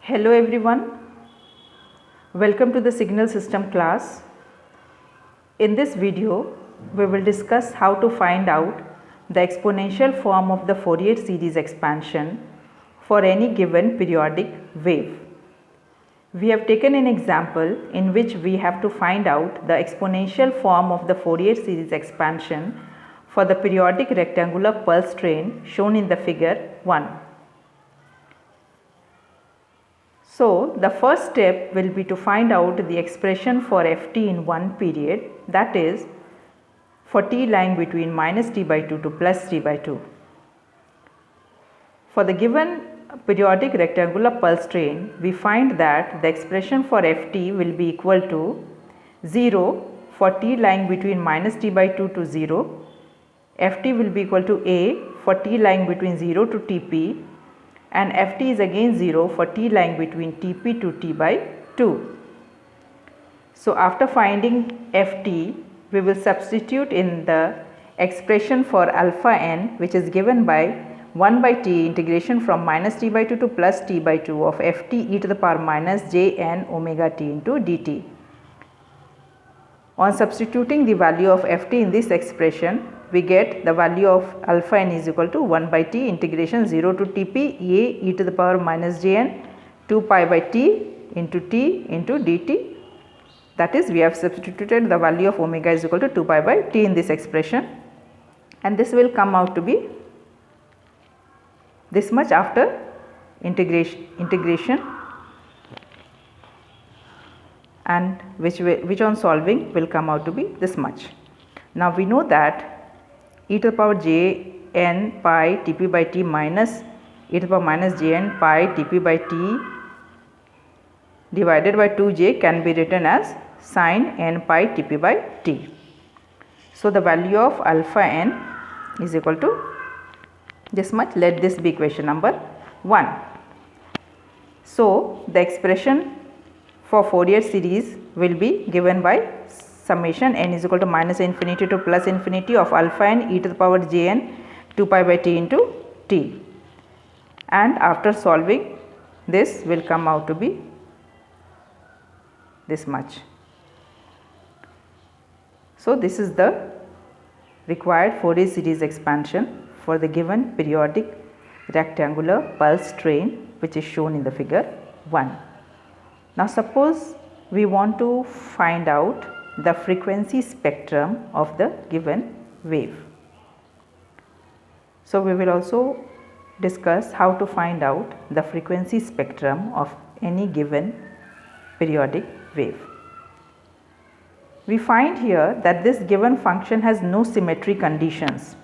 Hello everyone, welcome to the signal system class. In this video, we will discuss how to find out the exponential form of the Fourier series expansion for any given periodic wave. We have taken an example in which we have to find out the exponential form of the Fourier series expansion for the periodic rectangular pulse train shown in the figure 1. So, the first step will be to find out the expression for ft in one period, that is for t lying between minus t by 2 to plus t by 2. For the given periodic rectangular pulse train, we find that the expression for ft will be equal to 0 for t lying between minus t by 2 to 0, ft will be equal to a for t lying between 0 to tp, and ft is again 0 for t lying between tp to t by 2. So, after finding ft, we will substitute in the expression for alpha n, which is given by 1 by t integration from minus t by 2 to plus t by 2 of ft e to the power minus j n omega t into dt. On substituting the value of ft in this expression, we get the value of alpha n is equal to 1 by t integration 0 to tp a e to the power minus j n 2 pi by t into dt. That is, we have substituted the value of omega is equal to 2 pi by t in this expression, and this will come out to be this much after integration, and which on solving will come out to be this much. Now, we know that e to the power j n pi tp by t minus e to the power minus j n pi tp by t divided by 2j can be written as sin n pi tp by t. So, the value of alpha n is equal to this much. Let this be equation number 1. So, the expression for Fourier series will be given by summation n is equal to minus infinity to plus infinity of alpha n e to the power j n 2 pi by t into t, and after solving this will come out to be this much. So, this is the required Fourier series expansion for the given periodic rectangular pulse train, which is shown in the figure 1. Now, suppose we want to find out the frequency spectrum of the given wave. So, we will also discuss how to find out the frequency spectrum of any given periodic wave. We find here that this given function has no symmetry conditions.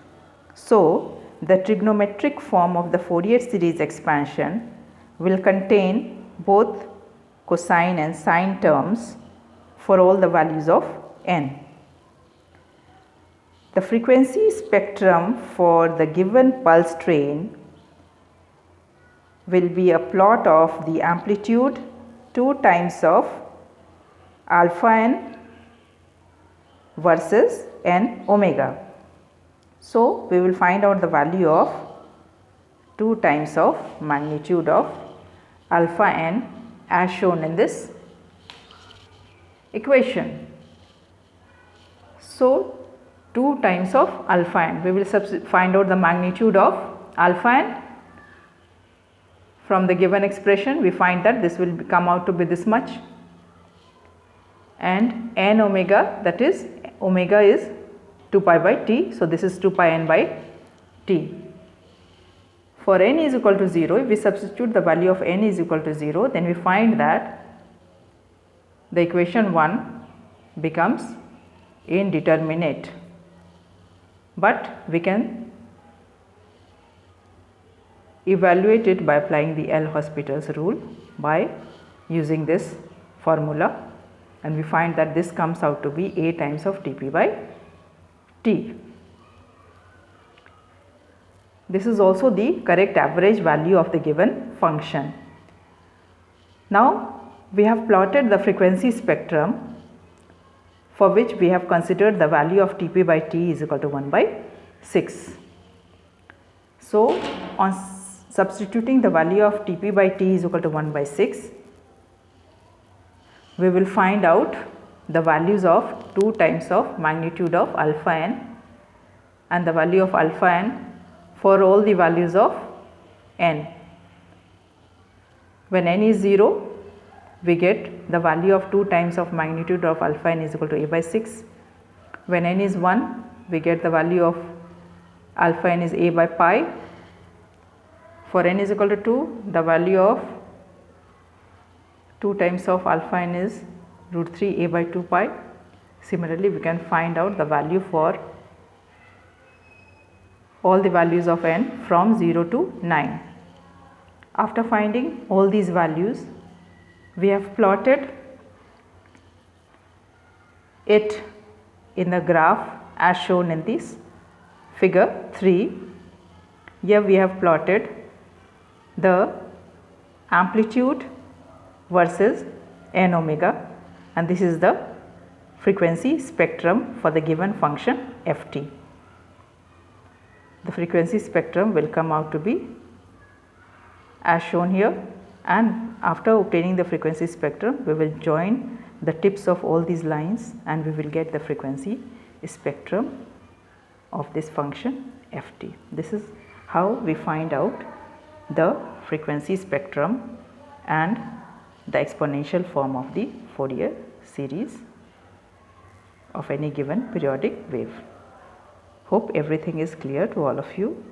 So, the trigonometric form of the Fourier series expansion will contain both cosine and sine terms for all the values of n. The frequency spectrum for the given pulse train will be a plot of the amplitude 2 times of alpha n versus n omega. So, we will find out the value of 2 times of magnitude of alpha n as shown in this equation. So, 2 times of alpha n, we will find out the magnitude of alpha n. From the given expression, we find that this will come out to be this much, and n omega, that is omega is 2 pi by t. So, this is 2 pi n by t. For n is equal to 0, if we substitute the value of n is equal to 0, then we find that the equation 1 becomes indeterminate, but we can evaluate it by applying the L'Hospital's rule by using this formula, and we find that this comes out to be a times of tp by t. This is also the correct average value of the given function. Now, we have plotted the frequency spectrum, for which we have considered the value of tp by t is equal to 1 by 6. So, on Substituting the value of Tp by T is equal to 1 by 6, we will find out the values of 2 times of magnitude of alpha n and the value of alpha n for all the values of n. When n is 0, we get the value of 2 times of magnitude of alpha n is equal to a by 6. When n is 1, we get the value of alpha n is a by pi. For n is equal to 2, the value of 2 times of alpha n is root 3 a by 2 pi. Similarly, we can find out the value for all the values of n from 0 to 9. After finding all these values, we have plotted it in the graph as shown in this figure 3. Here we have plotted the amplitude versus n omega, and this is the frequency spectrum for the given function ft. The frequency spectrum will come out to be as shown here, and after obtaining the frequency spectrum, we will join the tips of all these lines and we will get the frequency spectrum of this function ft. This is how we find out the frequency spectrum and the exponential form of the Fourier series of any given periodic wave. Hope everything is clear to all of you.